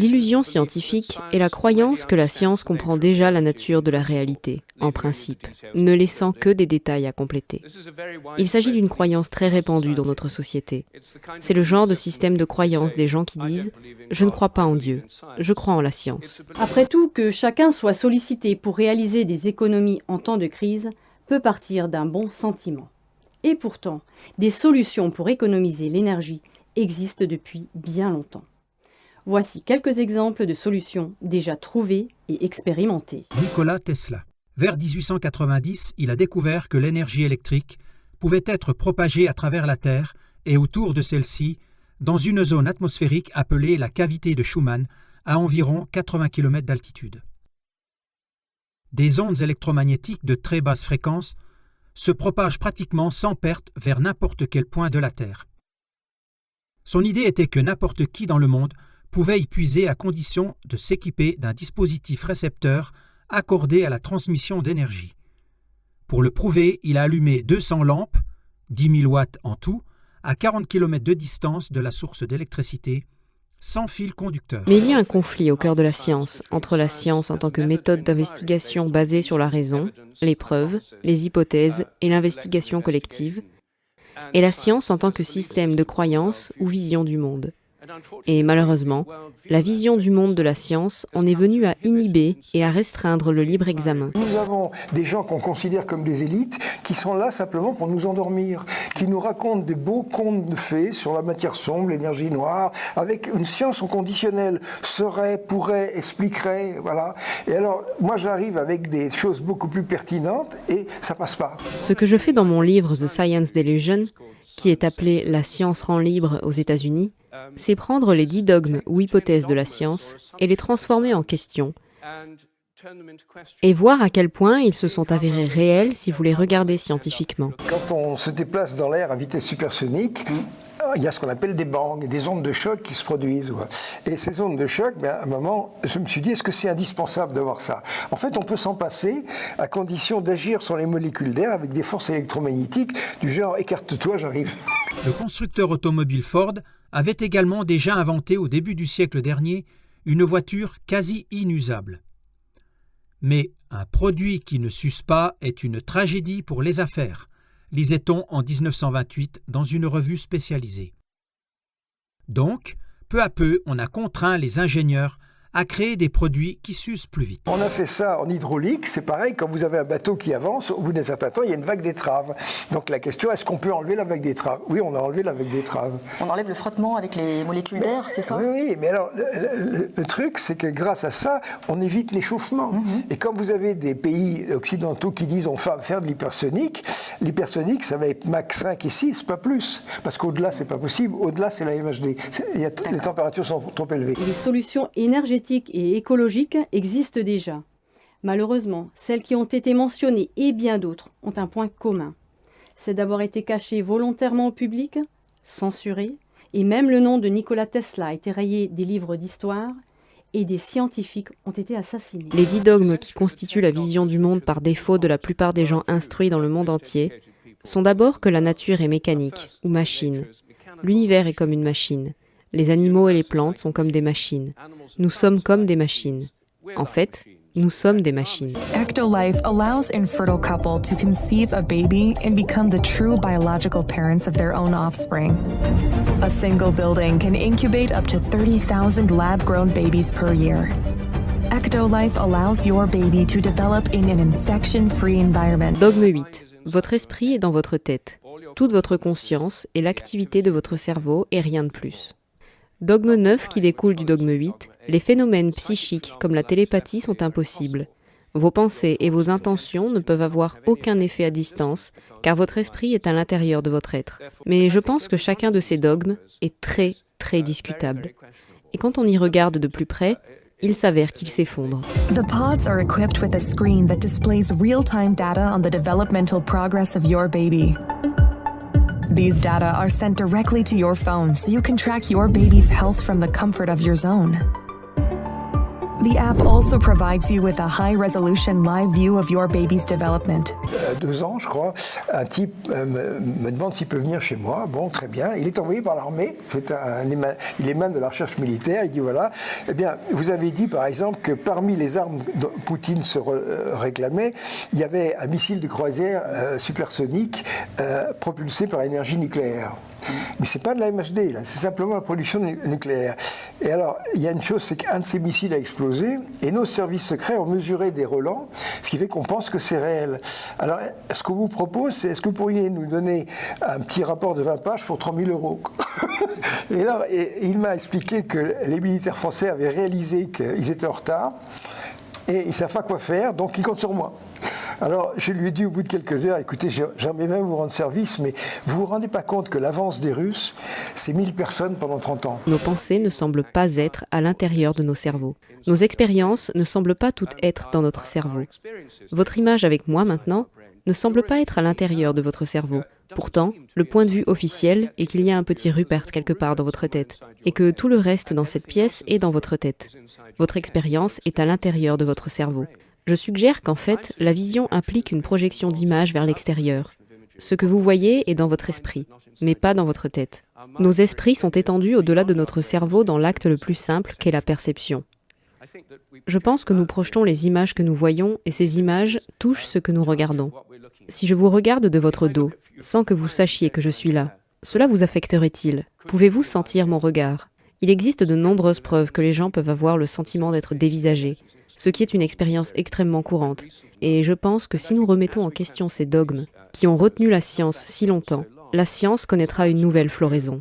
L'illusion scientifique est la croyance que la science comprend déjà la nature de la réalité, en principe, ne laissant que des détails à compléter. Il s'agit d'une croyance très répandue dans notre société. C'est le genre de système de croyance des gens qui disent « Je ne crois pas en Dieu, je crois en la science ». Après tout, que chacun soit sollicité pour réaliser des économies en temps de crise peut partir d'un bon sentiment. Et pourtant, des solutions pour économiser l'énergie existent depuis bien longtemps. Voici quelques exemples de solutions déjà trouvées et expérimentées. Nikola Tesla. Vers 1890, il a découvert que l'énergie électrique pouvait être propagée à travers la Terre et autour de celle-ci, dans une zone atmosphérique appelée la cavité de Schumann, à environ 80 km d'altitude. Des ondes électromagnétiques de très basse fréquence se propagent pratiquement sans perte vers n'importe quel point de la Terre. Son idée était que n'importe qui dans le monde pouvait y puiser à condition de s'équiper d'un dispositif récepteur accordé à la transmission d'énergie. Pour le prouver, il a allumé 200 lampes, 10 000 watts en tout, à 40 km de distance de la source d'électricité, sans fil conducteur. Mais il y a un conflit au cœur de la science, entre la science en tant que méthode d'investigation basée sur la raison, les preuves, les hypothèses et l'investigation collective, et la science en tant que système de croyance ou vision du monde. Et malheureusement, la vision du monde de la science en est venue à inhiber et à restreindre le libre examen. Nous avons des gens qu'on considère comme des élites qui sont là simplement pour nous endormir, qui nous racontent des beaux contes de fées sur la matière sombre, l'énergie noire, avec une science au conditionnel, serait, pourrait, expliquerait, voilà. Et alors, moi j'arrive avec des choses beaucoup plus pertinentes et ça passe pas. Ce que je fais dans mon livre The Science Delusion, qui est appelé « La science rend libre » aux États-Unis, c'est prendre les 10 dogmes ou hypothèses de la science et les transformer en questions, et voir à quel point ils se sont avérés réels si vous les regardez scientifiquement. Quand on se déplace dans l'air à vitesse supersonique, il y a ce qu'on appelle des bangs, des ondes de choc qui se produisent. Et ces ondes de choc, à un moment, je me suis dit, est-ce que c'est indispensable d'avoir ça? En fait, on peut s'en passer à condition d'agir sur les molécules d'air avec des forces électromagnétiques du genre « écarte-toi, j'arrive ». Le constructeur automobile Ford avait également déjà inventé au début du siècle dernier une voiture quasi inusable. Mais un produit qui ne s'use pas est une tragédie pour les affaires, lisait-on en 1928 dans une revue spécialisée. Donc, peu à peu, on a contraint les ingénieurs à créer des produits qui s'usent plus vite. On a fait ça en hydraulique, c'est pareil, quand vous avez un bateau qui avance, au bout d'un certain temps, il y a une vague d'étrave. Donc la question, est-ce qu'on peut enlever la vague d'étrave? Oui, on a enlevé la vague d'étrave. On enlève le frottement avec les molécules d'air, c'est ça? Oui, mais alors, le truc, c'est que grâce à ça, on évite l'échauffement. Et quand vous avez des pays occidentaux qui disent on va faire de l'hypersonique, ça va être Mach 5 et 6, pas plus. Parce qu'au-delà, c'est pas possible. Au-delà, c'est la MHD. Les températures sont trop élevées. Les solutions énergétiques et écologiques existent déjà. Malheureusement, celles qui ont été mentionnées et bien d'autres ont un point commun. C'est d'avoir été cachées volontairement au public, censurées, et même le nom de Nikola Tesla a été rayé des livres d'histoire et des scientifiques ont été assassinés. Les 10 dogmes qui constituent la vision du monde par défaut de la plupart des gens instruits dans le monde entier sont d'abord que la nature est mécanique ou machine. L'univers est comme une machine. Les animaux et les plantes sont comme des machines. Nous sommes comme des machines. En fait, nous sommes des machines. Ectolife allows infertile couples to conceive a baby and become the true biological parents of their own offspring. A single building can incubate up to 30,000 lab-grown babies per year. Ectolife allows your baby to develop in an infection-free environment. Dogme 8. Votre esprit est dans votre tête. Toute votre conscience est l'activité de votre cerveau et rien de plus. Dogme 9 qui découle du dogme 8, les phénomènes psychiques comme la télépathie sont impossibles. Vos pensées et vos intentions ne peuvent avoir aucun effet à distance, car votre esprit est à l'intérieur de votre être. Mais je pense que chacun de ces dogmes est très, très discutable. Et quand on y regarde de plus près, il s'avère qu'il s'effondre. The pods are equipped with a screen that displays real-time data on the developmental progress of your baby. These data are sent directly to your phone so you can track your baby's health from the comfort of your zone. The app also provides you with a high-resolution live view of your baby's development. 2 ans, je crois, un type me demande s'il peut venir chez moi. Bon, très bien. Il est envoyé par l'armée. Il émane de la recherche militaire. Il dit voilà, eh bien, vous avez dit par exemple que parmi les armes dont Poutine se réclamait, il y avait un missile de croisière supersonique propulsé par énergie nucléaire. Mais c'est pas de la MHD, là, c'est simplement la production nucléaire. Et alors, il y a une chose, c'est qu'un de ces missiles a explosé, et nos services secrets ont mesuré des relents, ce qui fait qu'on pense que c'est réel. Alors, ce qu'on vous propose, c'est est-ce que vous pourriez nous donner un petit rapport de 20 pages pour 3 000 €? Et là, il m'a expliqué que les militaires français avaient réalisé qu'ils étaient en retard, et ils ne savent pas quoi faire, donc ils comptent sur moi. Alors, je lui ai dit au bout de quelques heures, écoutez, j'aimerais bien vous rendre service, mais vous vous rendez pas compte que l'avance des Russes, c'est 1000 personnes pendant 30 ans. Nos pensées ne semblent pas être à l'intérieur de nos cerveaux. Nos expériences ne semblent pas toutes être dans notre cerveau. Votre image avec moi maintenant ne semble pas être à l'intérieur de votre cerveau. Pourtant, le point de vue officiel est qu'il y a un petit Rupert quelque part dans votre tête, et que tout le reste dans cette pièce est dans votre tête. Votre expérience est à l'intérieur de votre cerveau. Je suggère qu'en fait, la vision implique une projection d'image vers l'extérieur. Ce que vous voyez est dans votre esprit, mais pas dans votre tête. Nos esprits sont étendus au-delà de notre cerveau dans l'acte le plus simple qu'est la perception. Je pense que nous projetons les images que nous voyons et ces images touchent ce que nous regardons. Si je vous regarde de votre dos, sans que vous sachiez que je suis là, cela vous affecterait-il? Pouvez-vous sentir mon regard? Il existe de nombreuses preuves que les gens peuvent avoir le sentiment d'être dévisagés, ce qui est une expérience extrêmement courante. Et je pense que si nous remettons en question ces dogmes qui ont retenu la science si longtemps, la science connaîtra une nouvelle floraison.